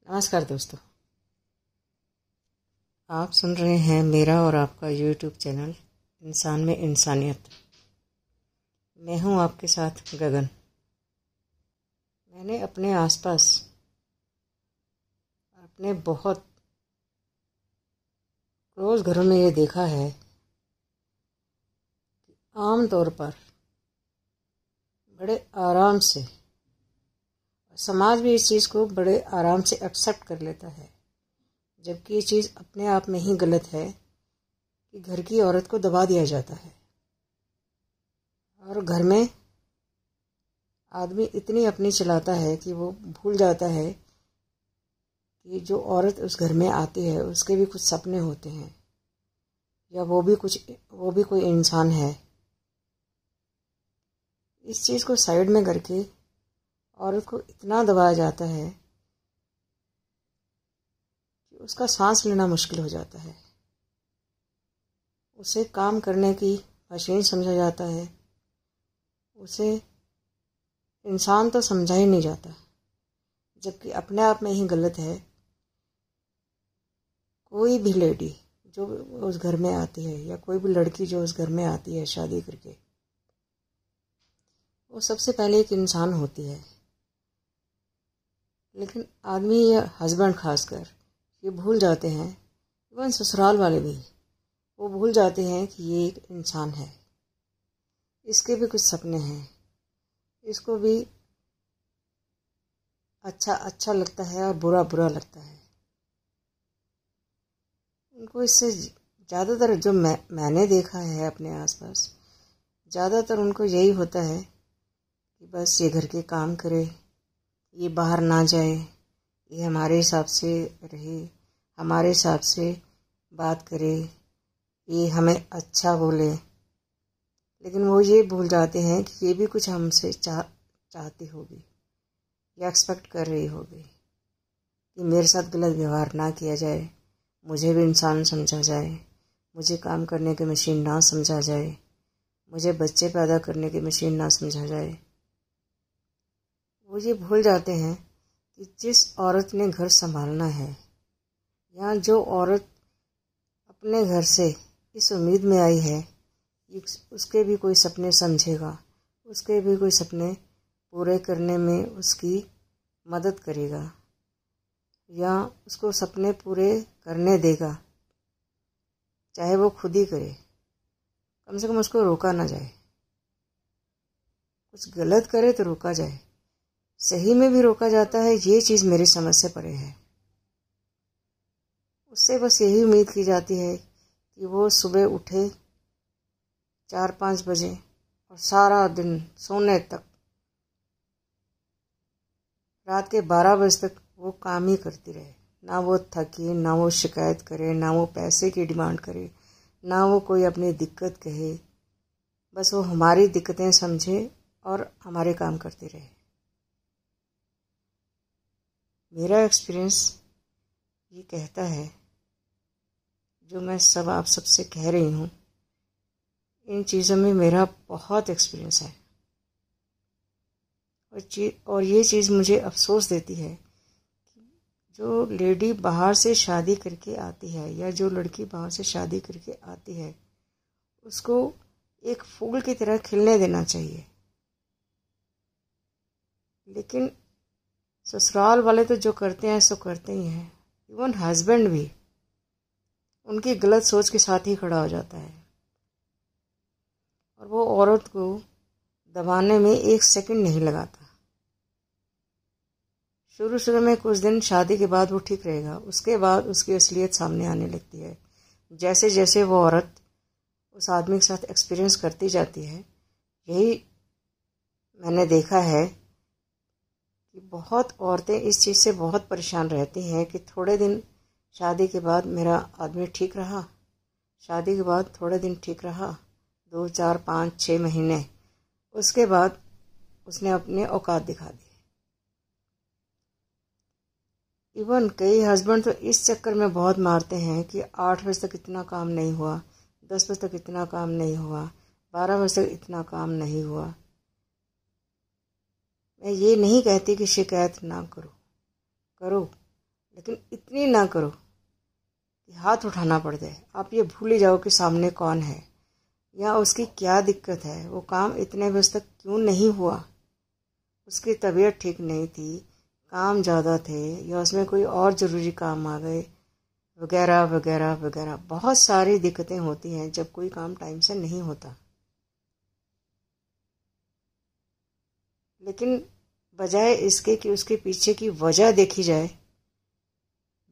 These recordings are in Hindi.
नमस्कार दोस्तों, आप सुन रहे हैं मेरा और आपका यूट्यूब चैनल इंसान में इंसानियत। मैं हूं आपके साथ गगन। मैंने अपने आसपास अपने बहुत क्लोज घरों में ये देखा है कि आम तौर पर बड़े आराम से समाज भी इस चीज़ को बड़े आराम से एक्सेप्ट कर लेता है, जबकि ये चीज़ अपने आप में ही गलत है कि घर की औरत को दबा दिया जाता है। और घर में आदमी इतनी अपनी चलाता है कि वो भूल जाता है कि जो औरत उस घर में आती है उसके भी कुछ सपने होते हैं, या वो भी कोई इंसान है। इस चीज़ को साइड में करके औरत को इतना दबाया जाता है कि उसका सांस लेना मुश्किल हो जाता है। उसे काम करने की मशीन समझा जाता है, उसे इंसान तो समझा ही नहीं जाता, जबकि अपने आप में ही गलत है। कोई भी लेडी जो उस घर में आती है या कोई भी लड़की जो उस घर में आती है शादी करके, वो सबसे पहले एक इंसान होती है। लेकिन आदमी या हस्बैंड खासकर ये भूल जाते हैं, इवन ससुराल वाले भी वो भूल जाते हैं कि ये एक इंसान है, इसके भी कुछ सपने हैं, इसको भी अच्छा अच्छा लगता है और बुरा बुरा लगता है। उनको इससे ज़्यादातर जो मैंने देखा है अपने आसपास, ज़्यादातर उनको यही होता है कि बस ये घर के काम करे, ये बाहर ना जाए, ये हमारे हिसाब से रहे, हमारे हिसाब से बात करे, ये हमें अच्छा बोले। लेकिन वो ये भूल जाते हैं कि ये भी कुछ हमसे चाहती होगी या एक्सपेक्ट कर रही होगी कि मेरे साथ गलत व्यवहार ना किया जाए, मुझे भी इंसान समझा जाए, मुझे काम करने की मशीन ना समझा जाए, मुझे बच्चे पैदा करने की मशीन ना समझा जाए। वो ये भूल जाते हैं कि जिस औरत ने घर संभालना है, या जो औरत अपने घर से इस उम्मीद में आई है कि उसके भी कोई सपने समझेगा, उसके भी कोई सपने पूरे करने में उसकी मदद करेगा, या उसको सपने पूरे करने देगा, चाहे वो खुद ही करे, कम से कम उसको रोका ना जाए। कुछ गलत करे तो रोका जाए, सही में भी रोका जाता है, ये चीज़ मेरी समझ से परे है। उससे बस यही उम्मीद की जाती है कि वो सुबह उठे 4-5 बजे और सारा दिन सोने तक, रात के 12 बजे तक वो काम ही करती रहे। ना वो थके, ना वो शिकायत करे, ना वो पैसे की डिमांड करे, ना वो कोई अपनी दिक्कत कहे। बस वो हमारी दिक्कतें समझे और हमारे काम करते रहे। मेरा एक्सपीरियंस ये कहता है, जो मैं आप सबसे कह रही हूँ, इन चीज़ों में मेरा बहुत एक्सपीरियंस है। और ये चीज़ मुझे अफसोस देती है कि जो लेडी बाहर से शादी करके आती है, या जो लड़की बाहर से शादी करके आती है, उसको एक फूल की तरह खिलने देना चाहिए। लेकिन ससुराल वाले तो जो करते हैं सो करते ही हैं। इवन हस्बैंड भी उनकी गलत सोच के साथ ही खड़ा हो जाता है, और वो औरत को दबाने में 1 सेकंड नहीं लगाता। शुरू में कुछ दिन, शादी के बाद वो ठीक रहेगा, उसके बाद उसकी असलियत सामने आने लगती है। जैसे जैसे वो औरत उस आदमी के साथ एक्सपीरियंस करती जाती है, यही मैंने देखा है कि बहुत औरतें इस चीज़ से बहुत परेशान रहती हैं कि थोड़े दिन शादी के बाद मेरा आदमी ठीक रहा, शादी के बाद थोड़े दिन ठीक रहा, 2, 4, 5, 6 महीने, उसके बाद उसने अपने औकात दिखा दी। इवन कई हस्बैंड तो इस चक्कर में बहुत मारते हैं कि 8 बजे तक इतना काम नहीं हुआ, 10 बजे तक इतना काम नहीं हुआ, 12 बजे तक इतना काम नहीं हुआ। मैं ये नहीं कहती कि शिकायत ना करो, लेकिन इतनी ना करो कि हाथ उठाना पड़ जाए, आप ये भूल ही जाओ कि सामने कौन है या उसकी क्या दिक्कत है, वो काम इतने बजे तक क्यों नहीं हुआ, उसकी तबीयत ठीक नहीं थी, काम ज़्यादा थे, या उसमें कोई और ज़रूरी काम आ गए, वगैरह वगैरह वगैरह। बहुत सारी दिक्कतें होती हैं जब कोई काम टाइम से नहीं होता। लेकिन बजाय इसके कि उसके पीछे की वजह देखी जाए,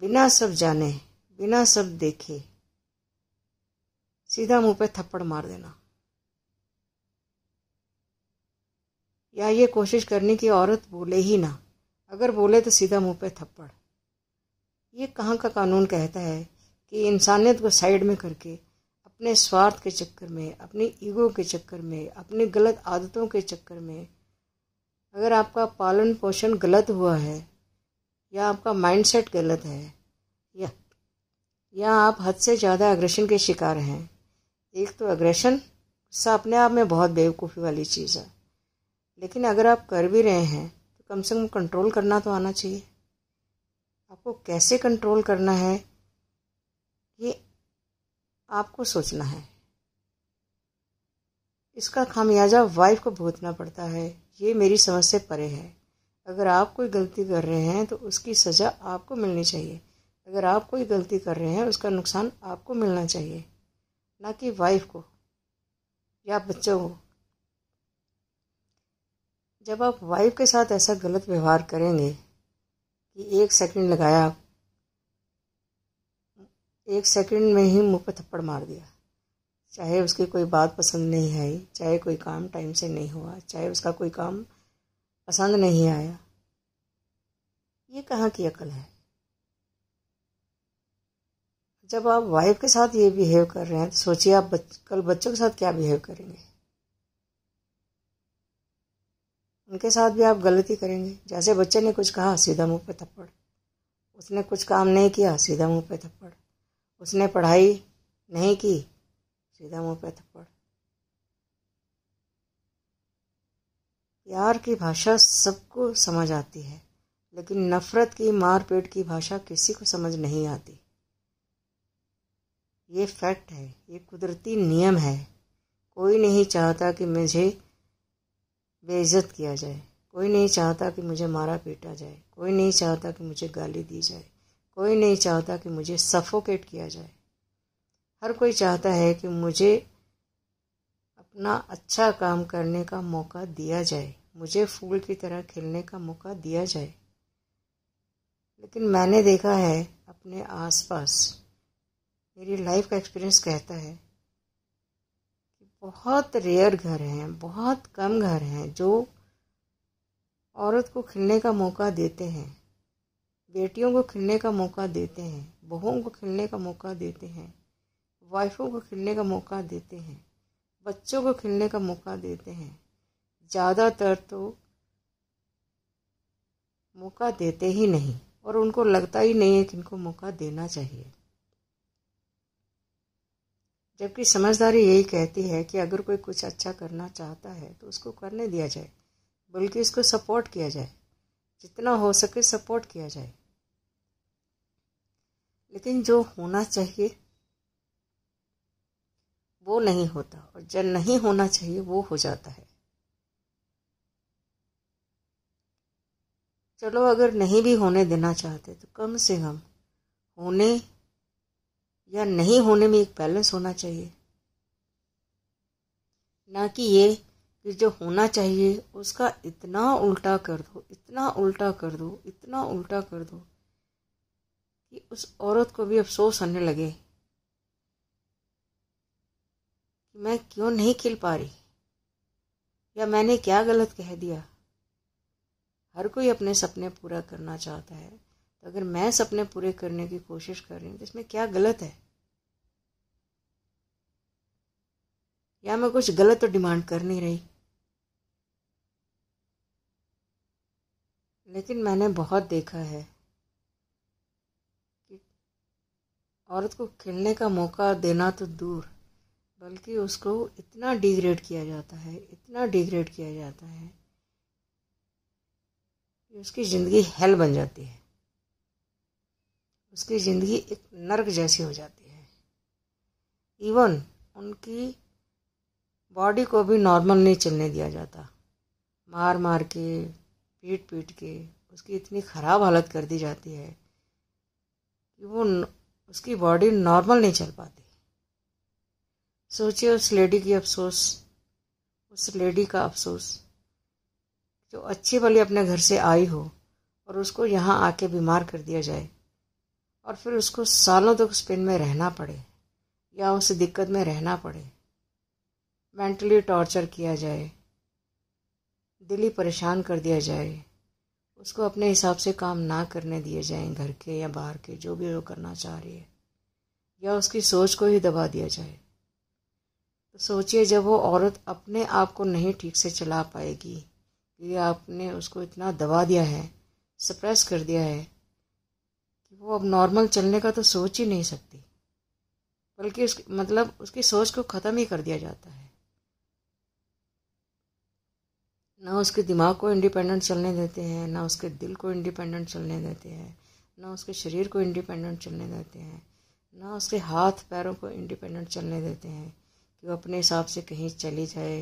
बिना सब जाने, बिना सब देखे सीधा मुंह पे थप्पड़ मार देना, या ये कोशिश करनी कि औरत बोले ही ना, अगर बोले तो सीधा मुंह पे थप्पड़। ये कहाँ का कानून कहता है कि इंसानियत को साइड में करके अपने स्वार्थ के चक्कर में, अपनी ईगो के चक्कर में, अपनी गलत आदतों के चक्कर में, अगर आपका पालन पोषण गलत हुआ है या आपका माइंडसेट गलत है या आप हद से ज़्यादा एग्रेशन के शिकार हैं। एक तो एग्रेशन गुस्सा अपने आप में बहुत बेवकूफ़ी वाली चीज़ है, लेकिन अगर आप कर भी रहे हैं तो कम से कम कंट्रोल करना तो आना चाहिए। आपको कैसे कंट्रोल करना है ये आपको सोचना है। इसका खामियाजा वाइफ को भुगतना पड़ता है, ये मेरी समझ से परे है। अगर आप कोई गलती कर रहे हैं तो उसकी सज़ा आपको मिलनी चाहिए। अगर आप कोई गलती कर रहे हैं उसका नुकसान आपको मिलना चाहिए, ना कि वाइफ को या बच्चों को। जब आप वाइफ के साथ ऐसा गलत व्यवहार करेंगे कि 1 सेकंड लगाया, 1 सेकंड में ही मुंह पे थप्पड़ मार दिया, चाहे उसकी कोई बात पसंद नहीं आई, चाहे कोई काम टाइम से नहीं हुआ, चाहे उसका कोई काम पसंद नहीं आया, ये कहाँ की अकल है। जब आप वाइफ के साथ ये बिहेव कर रहे हैं तो सोचिए आप कल बच्चों के साथ क्या बिहेव करेंगे। उनके साथ भी आप गलती करेंगे। जैसे बच्चे ने कुछ कहा, सीधा मुंह पे थप्पड़। उसने कुछ काम नहीं किया, सीधा मुंह पे थप्पड़। उसने पढ़ाई नहीं की, सीधा मुंह पे थप्पड़। प्यार की भाषा सबको समझ आती है, लेकिन नफरत की, मारपीट की भाषा किसी को समझ नहीं आती। ये फैक्ट है, ये कुदरती नियम है। कोई नहीं चाहता कि मुझे बेइज्जत किया जाए, कोई नहीं चाहता कि मुझे मारा पीटा जाए, कोई नहीं चाहता कि मुझे गाली दी जाए, कोई नहीं चाहता कि मुझे सफोकेट किया जाए। हर कोई चाहता है कि मुझे अपना अच्छा काम करने का मौका दिया जाए, मुझे फूल की तरह खिलने का मौका दिया जाए। लेकिन मैंने देखा है अपने आसपास, मेरी लाइफ का एक्सपीरियंस कहता है कि बहुत रेयर घर हैं, बहुत कम घर हैं जो औरत को खिलने का मौका देते हैं, बेटियों को खिलने का मौका देते हैं, बहुओं को खिलने का मौका देते हैं, वाइफों को खिलने का मौका देते हैं, बच्चों को खिलने का मौका देते हैं। ज़्यादातर तो मौका देते ही नहीं, और उनको लगता ही नहीं है कि इनको मौका देना चाहिए। जबकि समझदारी यही कहती है कि अगर कोई कुछ अच्छा करना चाहता है तो उसको करने दिया जाए, बल्कि इसको सपोर्ट किया जाए, जितना हो सके सपोर्ट किया जाए। लेकिन जो होना चाहिए वो नहीं होता, और जो नहीं होना चाहिए वो हो जाता है। चलो अगर नहीं भी होने देना चाहते तो कम से कम होने या नहीं होने में एक बैलेंस होना चाहिए, ना कि ये कि जो होना चाहिए उसका इतना उल्टा कर दो, इतना उल्टा कर दो, इतना उल्टा कर दो कि उस औरत को भी अफसोस होने लगे कि मैं क्यों नहीं खिल पा रही, या मैंने क्या गलत कह दिया। हर कोई अपने सपने पूरा करना चाहता है, तो अगर मैं सपने पूरे करने की कोशिश कर रही हूँ तो इसमें क्या गलत है, या मैं कुछ गलत तो डिमांड कर नहीं रही। लेकिन मैंने बहुत देखा है कि औरत को खिलने का मौका देना तो दूर, बल्कि उसको इतना डिग्रेड किया जाता है, इतना डिग्रेड किया जाता है कि उसकी ज़िंदगी हेल बन जाती है। उसकी ज़िंदगी एक नर्क जैसी हो जाती है। इवन उनकी बॉडी को भी नॉर्मल नहीं चलने दिया जाता, मार मार के पीट पीट के उसकी इतनी ख़राब हालत कर दी जाती है कि वो उसकी बॉडी नॉर्मल नहीं चल पाती। सोचिए उस लेडी की अफसोस, उस लेडी का अफसोस जो अच्छी भली अपने घर से आई हो और उसको यहाँ आके बीमार कर दिया जाए और फिर उसको सालों तक उस पेन में रहना पड़े या उस दिक्कत में रहना पड़े, मेंटली टॉर्चर किया जाए, दिली परेशान कर दिया जाए, उसको अपने हिसाब से काम ना करने दिए जाएं, घर के या बाहर के जो भी वो करना चाह रही है, या उसकी सोच को ही दबा दिया जाए। तो सोचिए जब वो औरत अपने आप को नहीं ठीक से चला पाएगी कि आपने उसको इतना दबा दिया है, सप्रेस कर दिया है कि वो अब नॉर्मल चलने का तो सोच ही नहीं सकती, बल्कि उसकी सोच को ख़त्म ही कर दिया जाता है। ना उसके दिमाग को इंडिपेंडेंट चलने देते हैं, ना उसके दिल को इंडिपेंडेंट चलने देते हैं, ना उसके शरीर को इंडिपेंडेंट चलने देते हैं, ना उसके हाथ पैरों को इंडिपेंडेंट चलने देते हैं कि वो अपने हिसाब से कहीं चली जाए,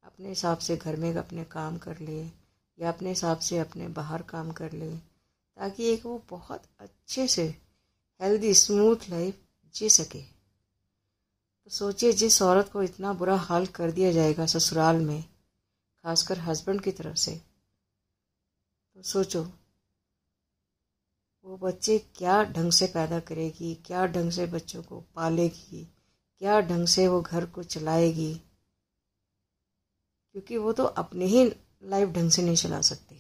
अपने हिसाब से घर में अपने काम कर ले या अपने हिसाब से अपने बाहर काम कर ले, ताकि एक वो बहुत अच्छे से हेल्दी स्मूथ लाइफ जी सके। तो सोचिए जिस औरत को इतना बुरा हाल कर दिया जाएगा ससुराल में, खासकर हस्बैंड की तरफ से, तो सोचो वो बच्चे क्या ढंग से पैदा करेगी, क्या ढंग से बच्चों को पालेगी, क्या ढंग से वो घर को चलाएगी, क्योंकि वो तो अपनी ही लाइफ ढंग से नहीं चला सकती।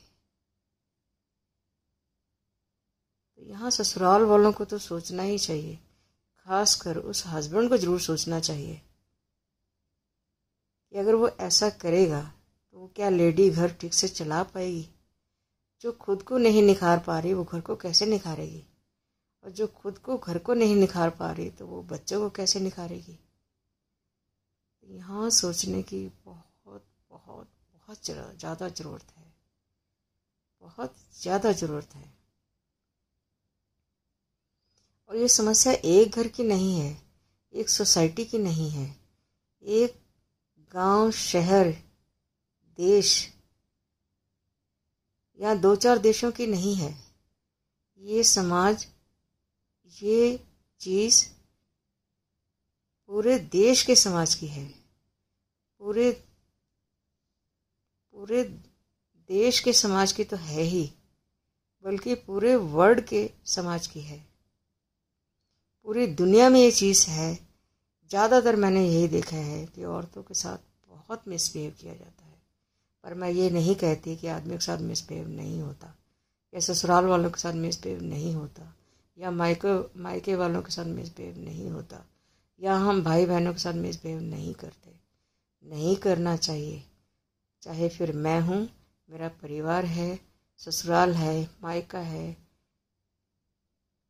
तो यहाँ ससुराल वालों को तो सोचना ही चाहिए, खासकर उस हस्बैंड को जरूर सोचना चाहिए कि अगर वो ऐसा करेगा तो वो क्या लेडी घर ठीक से चला पाएगी। जो खुद को नहीं निखार पा रही वो घर को कैसे निखारेगी, और जो खुद को घर को नहीं निखार पा रही तो वो बच्चों को कैसे निखारेगी। यहाँ सोचने की बहुत बहुत बहुत ज़्यादा ज़रूरत है, बहुत ज़्यादा ज़रूरत है। और ये समस्या एक घर की नहीं है, एक सोसाइटी की नहीं है, एक गांव, शहर, देश या 2-4 देशों की नहीं है। ये समाज, ये चीज़ पूरे देश के समाज की है, पूरे देश के समाज की तो है ही, बल्कि पूरे वर्ल्ड के समाज की है। पूरी दुनिया में ये चीज़ है। ज़्यादातर मैंने यही देखा है कि औरतों के साथ बहुत मिसबिहेव किया जाता है। पर मैं ये नहीं कहती कि आदमी के साथ मिसबिहेव नहीं होता, या ससुराल वालों के साथ मिसबिहेव नहीं होता, या मायके वालों के साथ मिसबिहेव नहीं होता, या हम भाई बहनों के साथ मिसबिहेव नहीं करते। नहीं करना चाहिए। चाहे फिर मैं हूँ, मेरा परिवार है, ससुराल है, मायका है,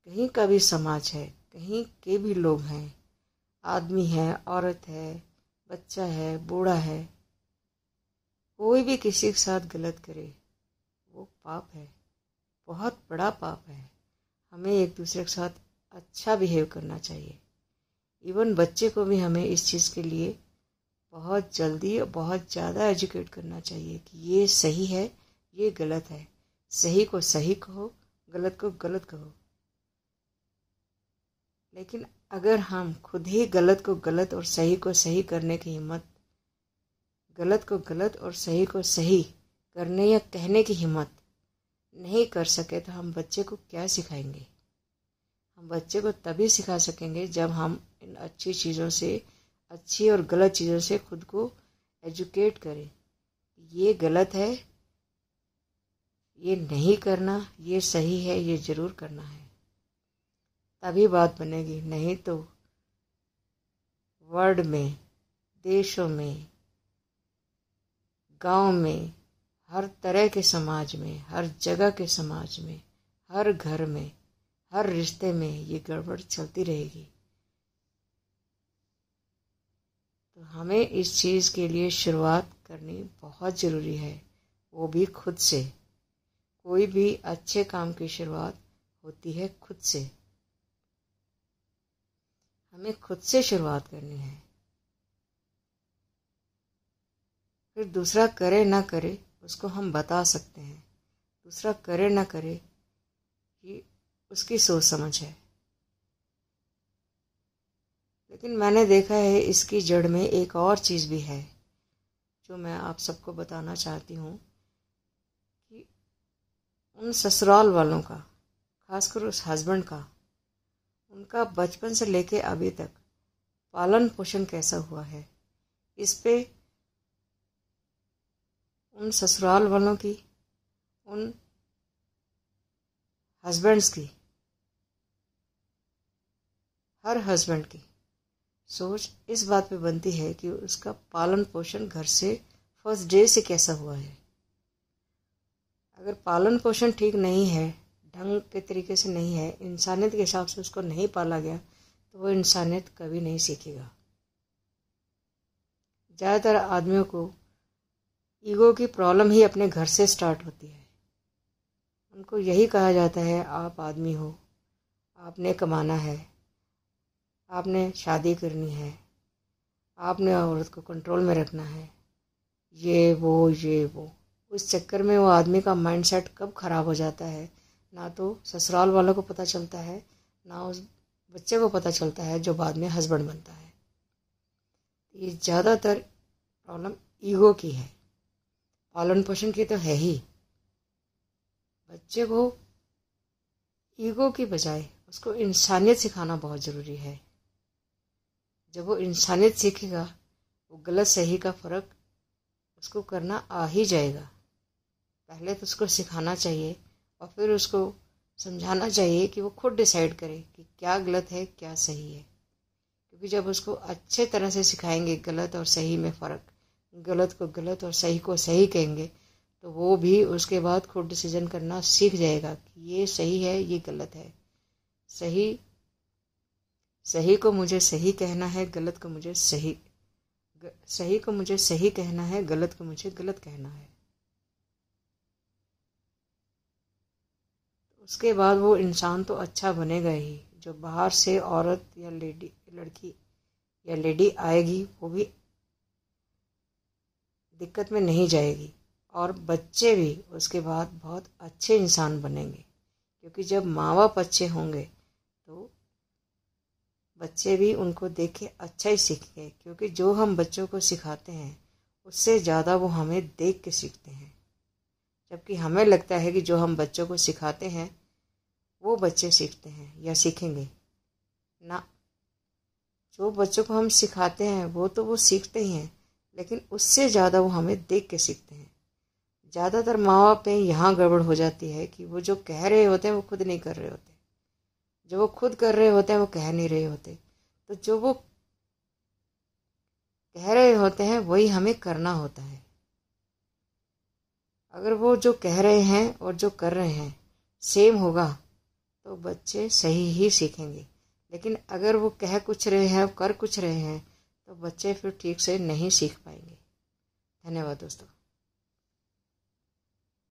कहीं का भी समाज है, कहीं के भी लोग हैं, आदमी है, औरत है, बच्चा है, बूढ़ा है, कोई भी किसी के साथ गलत करे वो पाप है, बहुत बड़ा पाप है। हमें एक दूसरे के साथ अच्छा बिहेव करना चाहिए। इवन बच्चे को भी हमें इस चीज़ के लिए बहुत जल्दी और बहुत ज़्यादा एजुकेट करना चाहिए कि ये सही है, ये गलत है। सही को सही कहो, गलत को गलत कहो। लेकिन अगर हम खुद ही गलत को गलत और सही को सही करने की हिम्मत, गलत को गलत और सही को सही करने या कहने की हिम्मत नहीं कर सके तो हम बच्चे को क्या सिखाएंगे। हम बच्चे को तभी सिखा सकेंगे जब हम इन अच्छी चीज़ों से, अच्छी और गलत चीज़ों से खुद को एजुकेट करें। ये गलत है, ये नहीं करना, ये सही है, ये ज़रूर करना है, तभी बात बनेगी। नहीं तो वर्ल्ड में, देशों में, गांव में, हर तरह के समाज में, हर जगह के समाज में, हर घर में, हर रिश्ते में ये गड़बड़ चलती रहेगी। तो हमें इस चीज़ के लिए शुरुआत करनी बहुत ज़रूरी है, वो भी खुद से। कोई भी अच्छे काम की शुरुआत होती है खुद से। हमें खुद से शुरुआत करनी है। फिर दूसरा करे ना करे उसको हम बता सकते हैं, दूसरा करे ना करे ये उसकी सोच समझ है। लेकिन मैंने देखा है इसकी जड़ में एक और चीज़ भी है जो मैं आप सबको बताना चाहती हूँ कि उन ससुराल वालों का, खासकर उस हस्बैंड का, उनका बचपन से लेके अभी तक पालन पोषण कैसा हुआ है, इस पे उन ससुराल वालों की, उन हस्बैंड्स की, हर हस्बैंड की सोच इस बात पे बनती है कि उसका पालन पोषण घर से फर्स्ट डे से कैसा हुआ है। अगर पालन पोषण ठीक नहीं है, ढंग के तरीके से नहीं है, इंसानियत के हिसाब से उसको नहीं पाला गया, तो वो इंसानियत कभी नहीं सीखेगा। ज़्यादातर आदमियों को ईगो की प्रॉब्लम ही अपने घर से स्टार्ट होती है। उनको यही कहा जाता है, आप आदमी हो, आपने कमाना है, आपने शादी करनी है, आपने औरत को कंट्रोल में रखना है, ये वो। उस चक्कर में वो आदमी का माइंडसेट कब खराब हो जाता है, ना तो ससुराल वालों को पता चलता है, ना उस बच्चे को पता चलता है जो बाद में हस्बैंड बनता है। ये ज़्यादातर प्रॉब्लम ईगो की है, पालन पोषण की तो है ही। बच्चे को ईगो की बजाय उसको इंसानियत सिखाना बहुत ज़रूरी है। जब वो इंसानियत सीखेगा, वो गलत सही का फ़र्क उसको करना आ ही जाएगा। पहले तो उसको सिखाना चाहिए और फिर उसको समझाना चाहिए कि वो खुद डिसाइड करे कि क्या गलत है क्या सही है। क्योंकि जब उसको अच्छे तरह से सिखाएंगे गलत और सही में फ़र्क, गलत को गलत और सही को सही कहेंगे, तो वो भी उसके बाद खुद डिसीजन करना सीख जाएगा कि ये सही है ये गलत है। सही को मुझे सही कहना है, गलत को मुझे सही को मुझे सही कहना है, गलत को मुझे गलत कहना है। उसके बाद वो इंसान तो अच्छा बनेगा ही। जो बाहर से औरत या लड़की या लेडी आएगी वो भी दिक्कत में नहीं जाएगी, और बच्चे भी उसके बाद बहुत अच्छे इंसान बनेंगे। क्योंकि जब माँ बाप अच्छे होंगे तो बच्चे भी उनको देख के अच्छा ही सीखेंगे। क्योंकि जो हम बच्चों को सिखाते हैं उससे ज़्यादा वो हमें देख के सीखते हैं। जबकि हमें लगता है कि जो हम बच्चों को सिखाते हैं वो बच्चे सीखते हैं या सीखेंगे ना। जो बच्चों को हम सिखाते हैं वो सीखते ही हैं, लेकिन उससे ज़्यादा वो हमें देख के सीखते हैं। ज़्यादातर माँ बाप में यहाँ गड़बड़ हो जाती है कि वो जो कह रहे होते हैं वो खुद नहीं कर रहे होते, जो वो खुद कर रहे होते हैं वो कह नहीं रहे होते। तो जो वो कह रहे होते हैं वही हमें करना होता है। अगर वो जो कह रहे हैं और जो कर रहे हैं सेम होगा तो बच्चे सही ही सीखेंगे। लेकिन अगर वो कह कुछ रहे हैं और कर कुछ रहे हैं तो बच्चे फिर ठीक से नहीं सीख पाएंगे। धन्यवाद दोस्तों।